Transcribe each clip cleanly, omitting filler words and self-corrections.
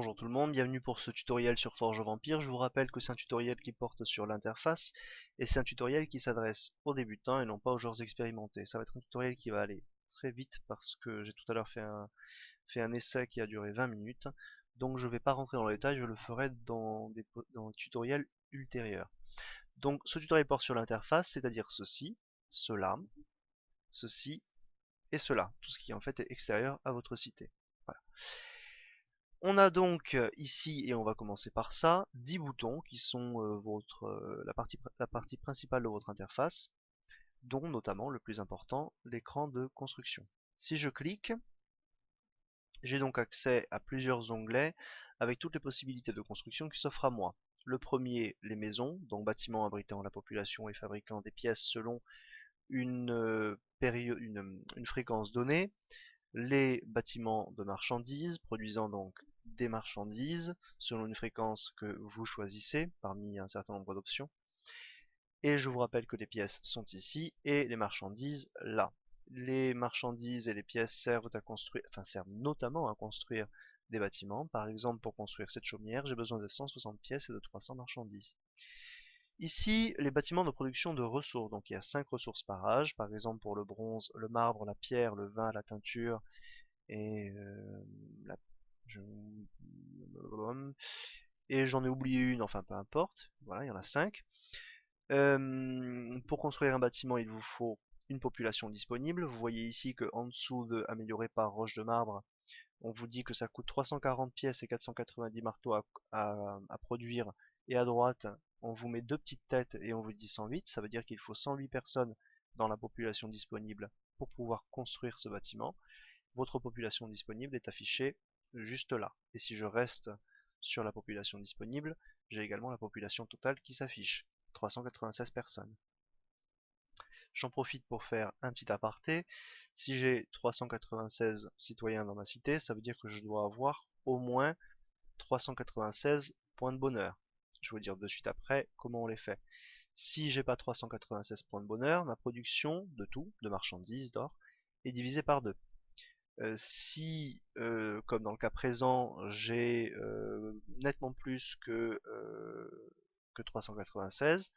Bonjour tout le monde, bienvenue pour ce tutoriel sur Forge Vampire. Je vous rappelle que c'est un tutoriel qui porte sur l'interface et c'est un tutoriel qui s'adresse aux débutants et non pas aux joueurs expérimentés. Ça va être un tutoriel qui va aller très vite parce que j'ai tout à l'heure fait un essai qui a duré 20 minutes. Donc je ne vais pas rentrer dans les détails, je le ferai dans des tutoriels ultérieurs. Donc ce tutoriel porte sur l'interface, c'est-à-dire ceci, cela, ceci et cela. Tout ce qui en fait est extérieur à votre cité. Voilà. On a donc ici, et on va commencer par ça, 10 boutons qui sont la partie principale de votre interface, dont notamment le plus important, l'écran de construction. Si je clique, j'ai donc accès à plusieurs onglets avec toutes les possibilités de construction qui s'offrent à moi. Le premier, les maisons, donc bâtiments abritant la population et fabriquant des pièces selon une fréquence donnée. Les bâtiments de marchandises, produisant donc des marchandises selon une fréquence que vous choisissez parmi un certain nombre d'options. Et je vous rappelle que les pièces sont ici et les marchandises là. Les marchandises et les pièces servent notamment à construire des bâtiments. Par exemple, pour construire cette chaumière, j'ai besoin de 160 pièces et de 300 marchandises. Ici, les bâtiments de production de ressources. Donc il y a 5 ressources par âge, par exemple pour le bronze, le marbre, la pierre, le vin, la teinture, et la, je- et j'en ai oublié une, enfin peu importe, voilà, il y en a 5. Pour construire un bâtiment, il vous faut une population disponible. Vous voyez ici que en dessous de amélioré par roche de marbre, on vous dit que ça coûte 340 pièces et 490 marteaux à produire, et à droite, on vous met deux petites têtes et on vous dit 108, ça veut dire qu'il faut 108 personnes dans la population disponible pour pouvoir construire ce bâtiment. Votre population disponible est affichée juste là. Et si je reste sur la population disponible, j'ai également la population totale qui s'affiche, 396 personnes. J'en profite pour faire un petit aparté. Si j'ai 396 citoyens dans ma cité, ça veut dire que je dois avoir au moins 396 points de bonheur. Je vais vous dire de suite après comment on les fait. Si j'ai pas 396 points de bonheur, ma production de tout, de marchandises, d'or, est divisée par 2. Si, comme dans le cas présent, j'ai nettement plus que 396,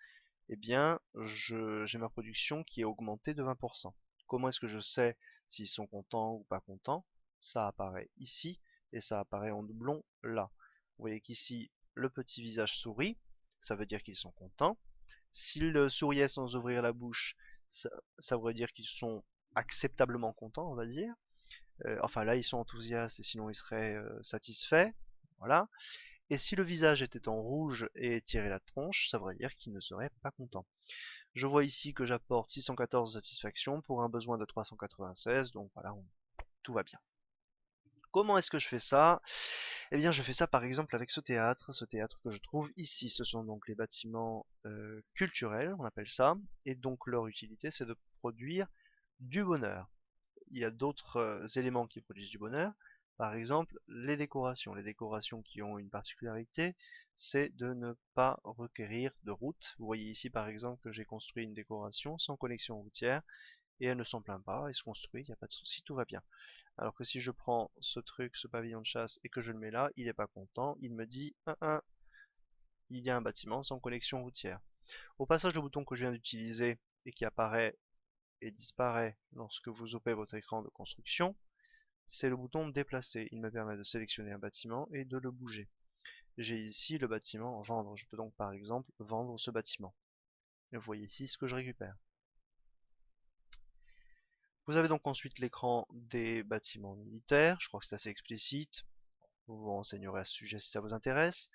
eh bien, j'ai ma production qui est augmentée de 20%. Comment est-ce que je sais s'ils sont contents ou pas contents? Ça apparaît ici et ça apparaît en doublon là. Vous voyez qu'ici, le petit visage sourit, ça veut dire qu'ils sont contents. S'ils souriaient sans ouvrir la bouche, ça voudrait dire qu'ils sont acceptablement contents, on va dire. Enfin là, ils sont enthousiastes et sinon ils seraient satisfaits. Voilà. Et si le visage était en rouge et tiré la tronche, ça voudrait dire qu'ils ne seraient pas contents. Je vois ici que j'apporte 614 de satisfaction pour un besoin de 396, donc voilà, tout va bien. Comment est-ce que je fais ça? Eh bien, je fais ça par exemple avec ce théâtre que je trouve ici. Ce sont donc les bâtiments culturels, on appelle ça, et donc leur utilité, c'est de produire du bonheur. Il y a d'autres éléments qui produisent du bonheur. Par exemple, les décorations. Les décorations qui ont une particularité, c'est de ne pas requérir de route. Vous voyez ici par exemple que j'ai construit une décoration sans connexion routière et elle ne s'en plaint pas, elle se construit, il n'y a pas de souci, tout va bien. Alors que si je prends ce truc, ce pavillon de chasse et que je le mets là, il n'est pas content, il me dit il y a un bâtiment sans connexion routière. Au passage, le bouton que je viens d'utiliser et qui apparaît et disparaît lorsque vous ouvrez votre écran de construction, c'est le bouton déplacer. Il me permet de sélectionner un bâtiment et de le bouger. J'ai ici le bâtiment vendre. Je peux donc par exemple vendre ce bâtiment. Et vous voyez ici ce que je récupère. Vous avez donc ensuite l'écran des bâtiments militaires. Je crois que c'est assez explicite. Vous vous renseignerez à ce sujet si ça vous intéresse.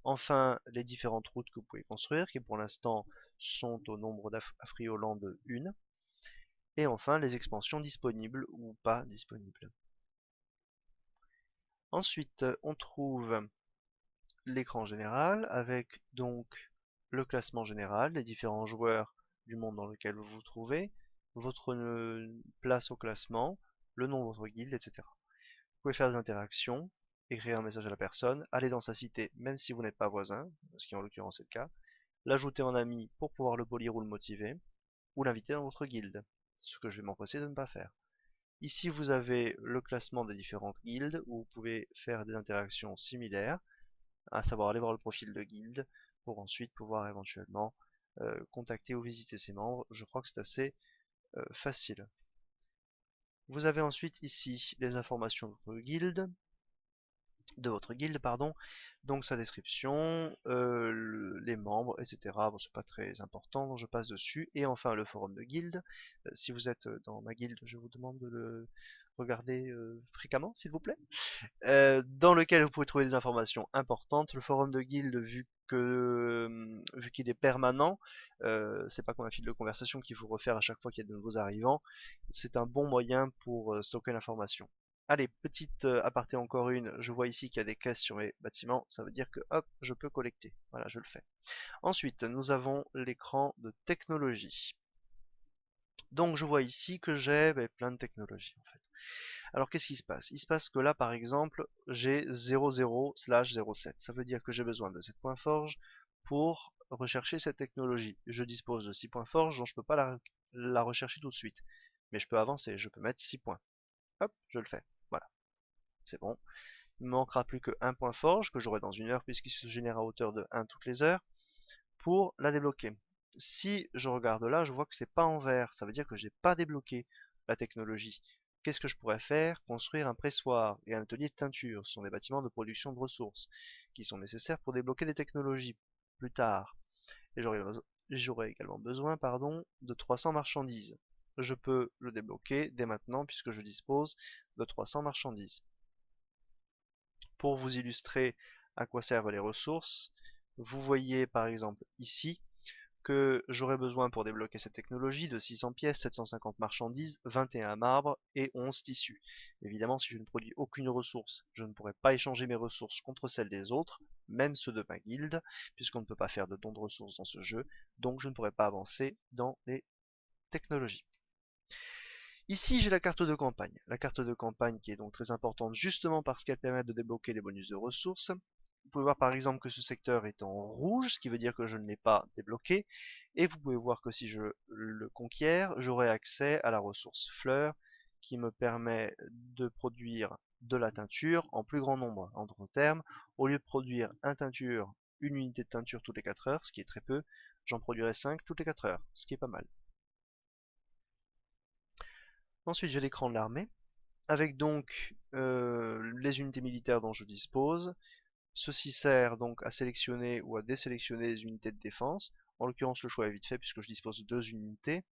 Enfin, les différentes routes que vous pouvez construire, qui pour l'instant sont au nombre d'affriolant de 1. Et enfin, les expansions disponibles ou pas disponibles. Ensuite, on trouve l'écran général avec donc le classement général, les différents joueurs du monde dans lequel vous vous trouvez, votre place au classement, le nom de votre guilde, etc. Vous pouvez faire des interactions, écrire un message à la personne, aller dans sa cité même si vous n'êtes pas voisin, ce qui en l'occurrence est le cas, l'ajouter en ami pour pouvoir le polir ou le motiver, ou l'inviter dans votre guilde, ce que je vais m'empresser de ne pas faire. Ici, vous avez le classement des différentes guildes où vous pouvez faire des interactions similaires, à savoir aller voir le profil de guilde pour ensuite pouvoir éventuellement contacter ou visiter ses membres. Je crois que c'est assez facile. Vous avez ensuite ici les informations de votre guilde, pardon, donc sa description, les membres, etc. Bon, c'est pas très important, donc je passe dessus. Et enfin le forum de guilde. Si vous êtes dans ma guilde, je vous demande de le regarder fréquemment, s'il vous plaît. Dans lequel vous pouvez trouver des informations importantes. Le forum de guilde, vu qu'il est permanent, c'est pas comme un fil de conversation qu'il faut refaire à chaque fois qu'il y a de nouveaux arrivants. C'est un bon moyen pour stocker l'information. Allez, petite aparté encore une, je vois ici qu'il y a des caisses sur mes bâtiments, ça veut dire que hop, je peux collecter. Voilà, je le fais. Ensuite, nous avons l'écran de technologie. Donc je vois ici que j'ai plein de technologies en fait. Alors qu'est-ce qui se passe? Il se passe que là par exemple j'ai 00/07. Ça veut dire que j'ai besoin de 7 points forge pour rechercher cette technologie. Je dispose de 6 points forge donc je ne peux pas la rechercher tout de suite. Mais je peux avancer, je peux mettre 6 points. Hop, je le fais. Voilà, c'est bon. Il ne me manquera plus que 1 point forge que j'aurai dans une heure puisqu'il se génère à hauteur de 1 toutes les heures pour la débloquer. Si je regarde là, je vois que c'est pas en vert, ça veut dire que j'ai pas débloqué la technologie. Qu'est-ce que je pourrais faire? Construire un pressoir et un atelier de teinture. Ce sont des bâtiments de production de ressources qui sont nécessaires pour débloquer des technologies plus tard. Et j'aurai également besoin, de 300 marchandises. Je peux le débloquer dès maintenant puisque je dispose de 300 marchandises. Pour vous illustrer à quoi servent les ressources, vous voyez par exemple ici que j'aurai besoin pour débloquer cette technologie de 600 pièces, 750 marchandises, 21 marbres et 11 tissus. Évidemment, si je ne produis aucune ressource, je ne pourrai pas échanger mes ressources contre celles des autres, même ceux de ma guilde, puisqu'on ne peut pas faire de dons de ressources dans ce jeu, donc je ne pourrai pas avancer dans les technologies. Ici, j'ai la carte de campagne. La carte de campagne qui est donc très importante justement parce qu'elle permet de débloquer les bonus de ressources. Vous pouvez voir par exemple que ce secteur est en rouge, ce qui veut dire que je ne l'ai pas débloqué. Et vous pouvez voir que si je le conquiers, j'aurai accès à la ressource fleur qui me permet de produire de la teinture en plus grand nombre. En d'autres termes, au lieu de produire une unité de teinture toutes les 4 heures, ce qui est très peu, j'en produirai 5 toutes les 4 heures, ce qui est pas mal. Ensuite, j'ai l'écran de l'armée, avec donc les unités militaires dont je dispose. Ceci sert donc à sélectionner ou à désélectionner les unités de défense. En l'occurrence, le choix est vite fait puisque je dispose de 2 unités,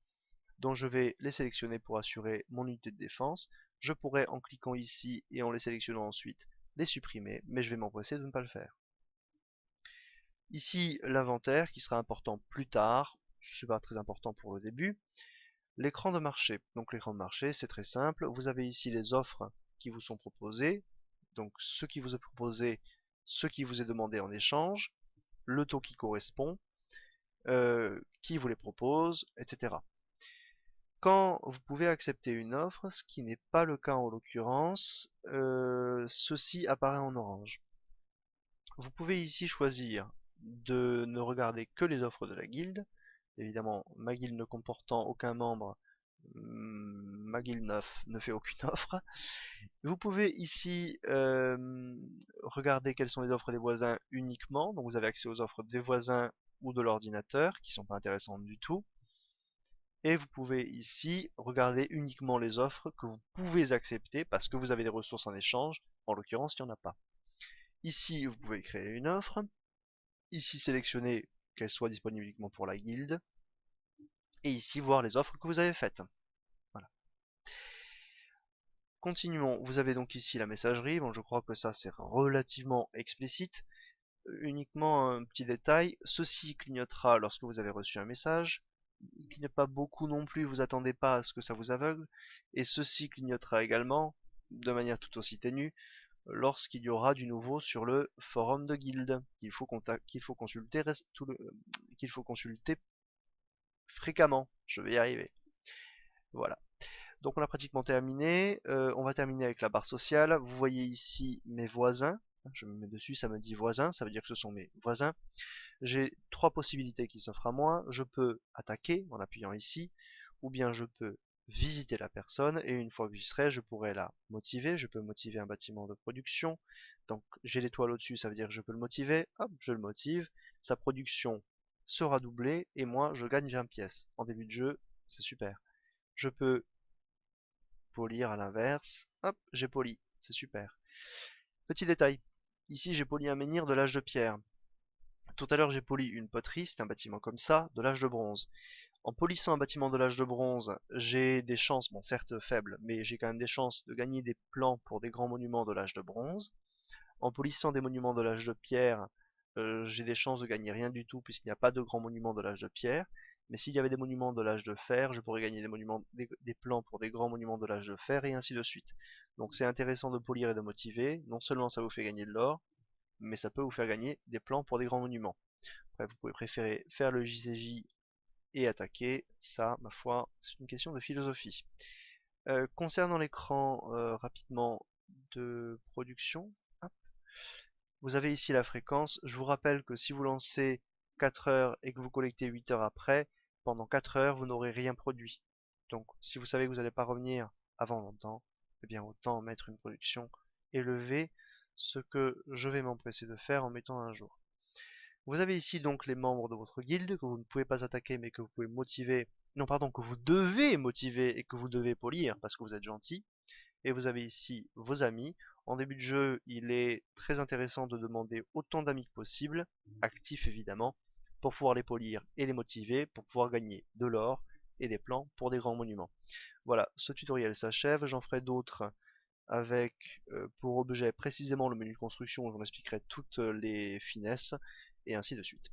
dont je vais les sélectionner pour assurer mon unité de défense. Je pourrais, en cliquant ici et en les sélectionnant ensuite, les supprimer, mais je vais m'empresser de ne pas le faire. Ici, l'inventaire qui sera important plus tard, ce n'est pas très important pour le début. L'écran de marché. Donc l'écran de marché, c'est très simple. Vous avez ici les offres qui vous sont proposées. Donc ce qui vous est proposé, ce qui vous est demandé en échange, le taux qui correspond, qui vous les propose, etc. Quand vous pouvez accepter une offre, ce qui n'est pas le cas en l'occurrence, ceci apparaît en orange. Vous pouvez ici choisir de ne regarder que les offres de la guilde. Évidemment, ma guilde ne comportant aucun membre, ma guilde 9 ne fait aucune offre. Vous pouvez ici regarder quelles sont les offres des voisins uniquement. Donc vous avez accès aux offres des voisins ou de l'ordinateur qui ne sont pas intéressantes du tout. Et vous pouvez ici regarder uniquement les offres que vous pouvez accepter parce que vous avez des ressources en échange. En l'occurrence, il n'y en a pas. Ici, vous pouvez créer une offre. Ici, sélectionner qu'elle soit disponible uniquement pour la guilde. Et ici, voir les offres que vous avez faites. Voilà. Continuons. Vous avez donc ici la messagerie. Bon, je crois que ça, c'est relativement explicite. Uniquement un petit détail. Ceci clignotera lorsque vous avez reçu un message. Il clignote pas beaucoup non plus. Vous attendez pas à ce que ça vous aveugle. Et ceci clignotera également, de manière tout aussi ténue, lorsqu'il y aura du nouveau sur le forum de guilde qu'il faut consulter fréquemment. Je vais y arriver. Voilà. Donc on a pratiquement terminé. On va terminer avec la barre sociale. Vous voyez ici mes voisins. Je me mets dessus, ça me dit voisins, ça veut dire que ce sont mes voisins. J'ai 3 possibilités qui s'offrent à moi. Je peux attaquer en appuyant ici, ou bien je peux visiter la personne, et une fois que j'y serai, je pourrai la motiver. Je peux motiver un bâtiment de production. Donc j'ai l'étoile au-dessus, ça veut dire que je peux le motiver. Hop, je le motive. Sa production sera doublée et moi je gagne 20 pièces. En début de jeu, c'est super. Je peux polir à l'inverse. Hop, j'ai poli. C'est super. Petit détail. Ici, j'ai poli un menhir de l'âge de pierre. Tout à l'heure, j'ai poli une poterie, c'est un bâtiment comme ça, de l'âge de bronze. En polissant un bâtiment de l'âge de bronze, j'ai des chances, bon certes faibles, mais j'ai quand même des chances de gagner des plans pour des grands monuments de l'âge de bronze. En polissant des monuments de l'âge de pierre, j'ai des chances de gagner rien du tout puisqu'il n'y a pas de grands monuments de l'âge de pierre. Mais s'il y avait des monuments de l'âge de fer, je pourrais gagner des plans pour des grands monuments de l'âge de fer et ainsi de suite. Donc c'est intéressant de polir et de motiver. Non seulement ça vous fait gagner de l'or, mais ça peut vous faire gagner des plans pour des grands monuments. Après, vous pouvez préférer faire le JCJ et attaquer. Ça, ma foi, c'est une question de philosophie. Concernant l'écran rapidement de production, hop, vous avez ici la fréquence. Je vous rappelle que si vous lancez 4 heures et que vous collectez 8 heures après, pendant 4 heures, vous n'aurez rien produit. Donc, si vous savez que vous n'allez pas revenir avant longtemps, eh bien autant mettre une production élevée, ce que je vais m'empresser de faire en mettant un jour. Vous avez ici donc les membres de votre guilde que vous ne pouvez pas attaquer mais que vous pouvez motiver, non pardon, que vous devez motiver et que vous devez polir parce que vous êtes gentil. Et vous avez ici vos amis. En début de jeu, il est très intéressant de demander autant d'amis que possible, actifs évidemment, pour pouvoir les polir et les motiver, pour pouvoir gagner de l'or et des plans pour des grands monuments. Voilà, ce tutoriel s'achève, j'en ferai d'autres avec pour objet précisément le menu de construction où j'en expliquerai toutes les finesses et ainsi de suite.